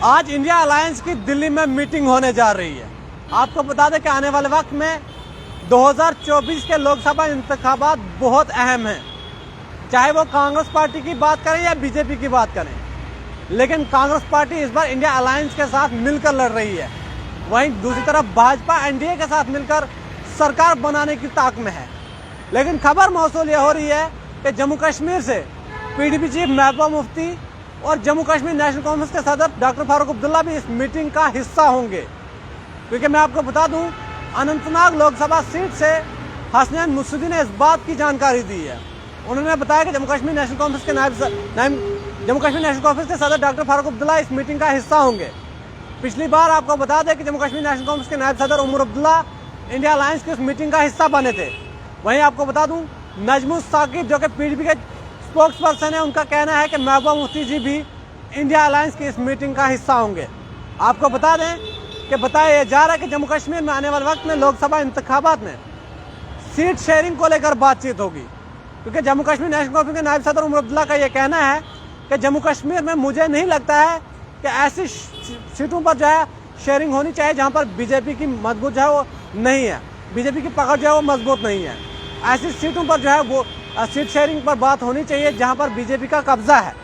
आज India alliance की दिल्ली में मीटिंग होने जा रही है। आपको बता दें कि आने वाले वक्त में 2024 के लोकसभा इंतखाबात बहुत अहम हैं। चाहे वो कांग्रेस पार्टी की बात करें या बीजेपी की बात करें, लेकिन कांग्रेस पार्टी इस बार इंडिया अलायंस के साथ मिलकर लड़ रही है। वहीं दूसरी तरफ भाजपा एनडीए के साथ मिलकर सरकार बनाने की ताक में है। लेकिन खबर मौसूल ये हो रही है कि जम्मू कश्मीर से पीडीपी चीफ महबूबा मुफ्ती और जम्मू कश्मीर नेशनल कांफ्रेंस के सदर डॉक्टर फारूक अब्दुल्ला भी इस मीटिंग का हिस्सा होंगे। क्योंकि मैं आपको बता दूं, अनंतनाग लोकसभा सीट से हसनैन मुर्शिदी ने इस बात की जानकारी दी है। उन्होंने बताया कि जम्मू कश्मीर नेशनल कांफ्रेंस के सदर डॉक्टर फारूक अब्दुल्ला इस मीटिंग का हिस्सा होंगे। पिछली बार आपको बता दें कि जम्मू कश्मीर नेशनल कांफ्रेंस के नायब सदर उमर अब्दुल्ला इंडिया अलायंस की उस मीटिंग का हिस्सा बने थे। वहीं आपको बता दूं, नजमुल साकिब जो कि पीडीपी के स्पोक्स पर्सन है, उनका कहना है कि महबूबा मुफ्ती जी भी इंडिया अलायंस की इस मीटिंग का हिस्सा होंगे। आपको बता दें कि बताया जा रहा है कि जम्मू कश्मीर में आने वाले वक्त में लोकसभा इंतखाबात में सीट शेयरिंग को लेकर बातचीत होगी। क्योंकि जम्मू कश्मीर नेशनल कांफ्रेंस के नायब सदर उमर अब्दुल्ला का यह कहना है कि जम्मू कश्मीर में मुझे नहीं लगता है कि ऐसी सीटों पर जो है शेयरिंग होनी चाहिए जहां पर बीजेपी की मजबूत जो है वो नहीं है, बीजेपी की पकड़ जो है वो मजबूत नहीं है। ऐसी सीटों पर जो है वो सीट शेयरिंग पर बात होनी चाहिए जहां पर बीजेपी का कब्जा है।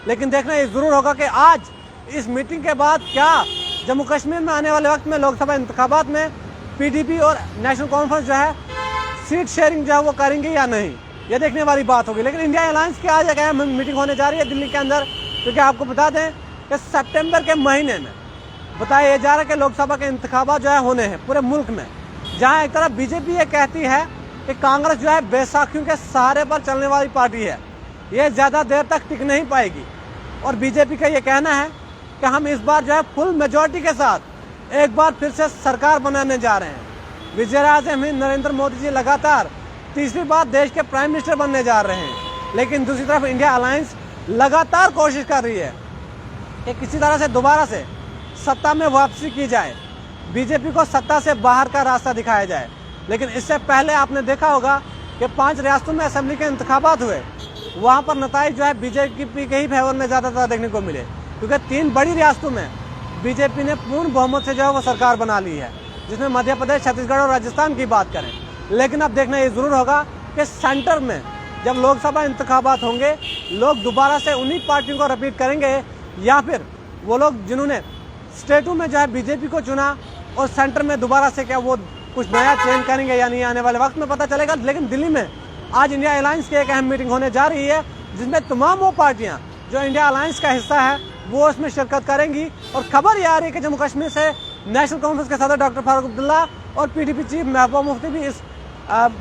लेकिन देखना ये जरूर होगा कि आज इस मीटिंग के बाद क्या जम्मू कश्मीर में आने वाले वक्त में लोकसभा इंतखाबात में पीडीपी और नेशनल कॉन्फ्रेंस जो है सीट शेयरिंग जो है वो करेंगे या नहीं, ये देखने वाली बात होगी। लेकिन इंडिया अलायंस की आज एक अहम मीटिंग होने जा रही है दिल्ली के अंदर। क्योंकि आपको बता दें कि सितंबर के महीने में बताया जा रहा है कि लोकसभा के इंतखाबात जो है होने हैं पूरे मुल्क में। जहां एक तरफ बीजेपी ये कहती है कि कांग्रेस जो है बैसाखियों के सहारे पर चलने वाली पार्टी है, ये ज्यादा देर तक टिक नहीं पाएगी। और बीजेपी का ये कहना है कि हम इस बार जो है फुल मेजोरिटी के साथ एक बार फिर से सरकार बनाने जा रहे हैं। वज़ीर-ए-आज़म नरेंद्र मोदी जी लगातार तीसरी बार देश के प्राइम मिनिस्टर बनने जा रहे हैं। लेकिन दूसरी तरफ इंडिया अलायंस लगातार कोशिश कर रही है कि किसी तरह से दोबारा से सत्ता में वापसी की जाए, बीजेपी को सत्ता से बाहर का रास्ता दिखाया जाए। लेकिन इससे पहले आपने देखा होगा कि 5 रियासतों में असेंबली के इंतखाबात हुए, वहां पर नताइज जो है बीजेपी के ही फेवर में ज्यादातर देखने को मिले। क्योंकि 3 बड़ी रियासतों में बीजेपी ने पूर्ण बहुमत से जो है वो सरकार बना ली है, जिसमें मध्य प्रदेश, छत्तीसगढ़ और राजस्थान की बात करें। लेकिन अब देखना ये जरूर होगा कि सेंटर में जब लोकसभा इंतखाबात होंगे, लोग दोबारा से उन्हीं पार्टियों को रिपीट करेंगे या फिर वो लोग जिन्होंने स्टेटों में जो है बीजेपी को चुना और सेंटर में दोबारा से क्या वो कुछ नया चेंज करेंगे या नहीं, आने वाले वक्त में पता चलेगा। लेकिन दिल्ली में आज इंडिया अलायंस की एक अहम मीटिंग होने जा रही है, जिसमें तमाम वो पार्टियां जो इंडिया अलायंस का हिस्सा है वो उसमें शिरकत करेंगी। और खबर ये आ रही है कि जम्मू कश्मीर से नेशनल कांफ्रेंस के सदर डॉक्टर फारूक अब्दुल्ला और पीडीपी चीफ महबूबा मुफ्ती भी इस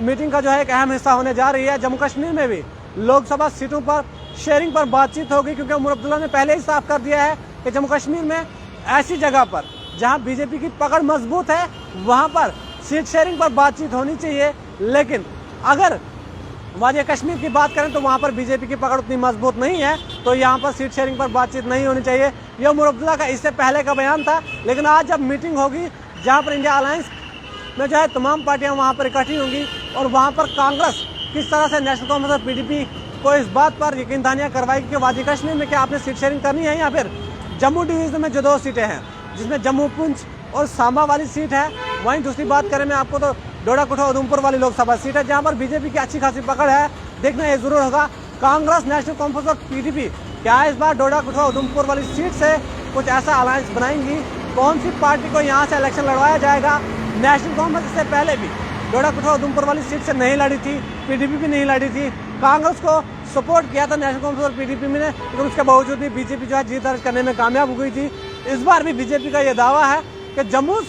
मीटिंग का जो है एक अहम हिस्सा होने जा रही है। जम्मू कश्मीर में भी लोकसभा सीटों पर शेयरिंग पर बातचीत होगी। क्योंकि उमर अब्दुल्ला ने पहले ही साफ कर दिया है कि जम्मू कश्मीर में ऐसी जगह पर जहां बीजेपी की पकड़ मजबूत है, वहां पर सीट शेयरिंग पर बातचीत होनी चाहिए। लेकिन अगर वादिया कश्मीर की बात करें तो वहां पर बीजेपी की पकड़ उतनी मजबूत नहीं है, तो यहाँ पर सीट शेयरिंग पर बातचीत नहीं होनी चाहिए। यह उमर अब्दुल्ला का इससे पहले का बयान था। लेकिन आज जब मीटिंग होगी जहाँ पर इंडिया अलायंस में जो है तमाम पार्टियां वहाँ पर इकट्ठी होंगी और वहाँ पर कांग्रेस किस तरह से नेशनल कांफ्रेंस और पीडीपी को इस बात पर यकीन दहानियां करवाएगी कि वादिया कश्मीर में क्या आपने सीट शेयरिंग करनी है, या फिर जम्मू डिवीजन में जो 2 सीटें हैं जिसमें जम्मू पुंछ और सांबा वाली सीट है। वहीं दूसरी बात करें मैं आपको तो डोडा कुठा उधमपुर वाली लोकसभा सीट है, जहां पर बीजेपी की अच्छी खासी पकड़ है। देखना ये जरूर होगा कांग्रेस, नेशनल कॉन्फ्रेंस और पीडीपी क्या इस बार डोडा कुठा उधमपुर वाली सीट से कुछ ऐसा अलायंस बनाएंगी। कौन सी पार्टी को यहाँ से इलेक्शन लड़वाया जाएगा। नेशनल कॉन्फ्रेंस से पहले भी डोडा कुठा उधमपुर वाली सीट से नहीं लड़ी थी, पीडीपी भी नहीं लड़ी थी। कांग्रेस को सपोर्ट किया था नेशनल कॉन्फ्रेंस और पीडीपी ने, लेकिन उसके बावजूद भी बीजेपी जो है जीत दर्ज करने में कामयाब हो गई थी। इस बार भी बीजेपी का ये दावा है कि जम्मू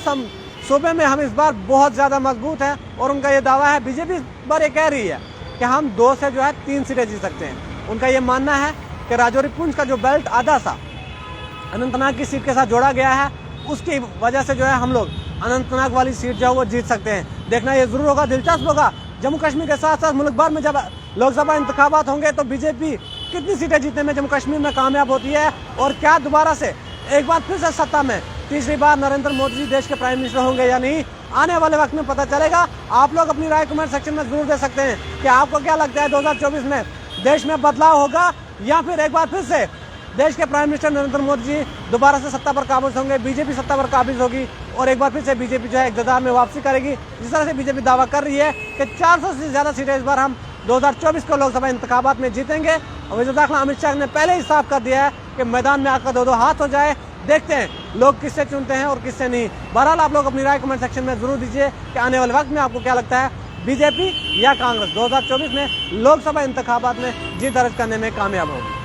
सूबे में हम इस बार बहुत ज्यादा मजबूत है। और उनका ये दावा है, बीजेपी इस बार ये कह रही है कि हम 2 से जो है 3 सीटें जीत सकते हैं। उनका ये मानना है कि राजौरी पुंछ का जो बेल्ट आधा सा अनंतनाग की सीट के साथ जोड़ा गया है, उसकी वजह से जो है हम लोग अनंतनाग वाली सीट जो है वो जीत सकते हैं। देखना ये जरूर होगा, दिलचस्प होगा। जम्मू कश्मीर के साथ साथ मुल्क भर में जब लोकसभा इंतखाबात होंगे तो बीजेपी कितनी सीटें जीतने में जम्मू कश्मीर में कामयाब होती है, और क्या दोबारा से एक बार फिर से सत्ता में तीसरी बार नरेंद्र मोदी जी देश के प्राइम मिनिस्टर होंगे या नहीं, आने वाले वक्त में पता चलेगा। आप लोग अपनी राय कमेंट सेक्शन में जरूर दे सकते हैं कि आपको क्या लगता है 2024 में देश में बदलाव होगा या फिर एक बार फिर से देश के प्राइम मिनिस्टर नरेंद्र मोदी जी दोबारा से सत्ता पर काबिज होंगे, बीजेपी सत्ता पर काबिज होगी और एक बार फिर से बीजेपी जो है इक़्तिदार में वापसी करेगी। जिस तरह से बीजेपी दावा कर रही है कि 400 से ज्यादा सीटें इस बार हम 2024 के लोकसभा इंतखाबात में जीतेंगे। और वज़ीर दाखिला अमित शाह ने पहले ही साफ कर दिया है कि मैदान में आकर दो हाथ हो जाए। देखते हैं लोग किससे चुनते हैं और किससे नहीं। बहरहाल आप लोग अपनी राय कमेंट सेक्शन में जरूर दीजिए कि आने वाले वक्त में आपको क्या लगता है, बीजेपी या कांग्रेस 2024 में लोकसभा इंतखाबात में जीत दर्ज करने में कामयाब होगी।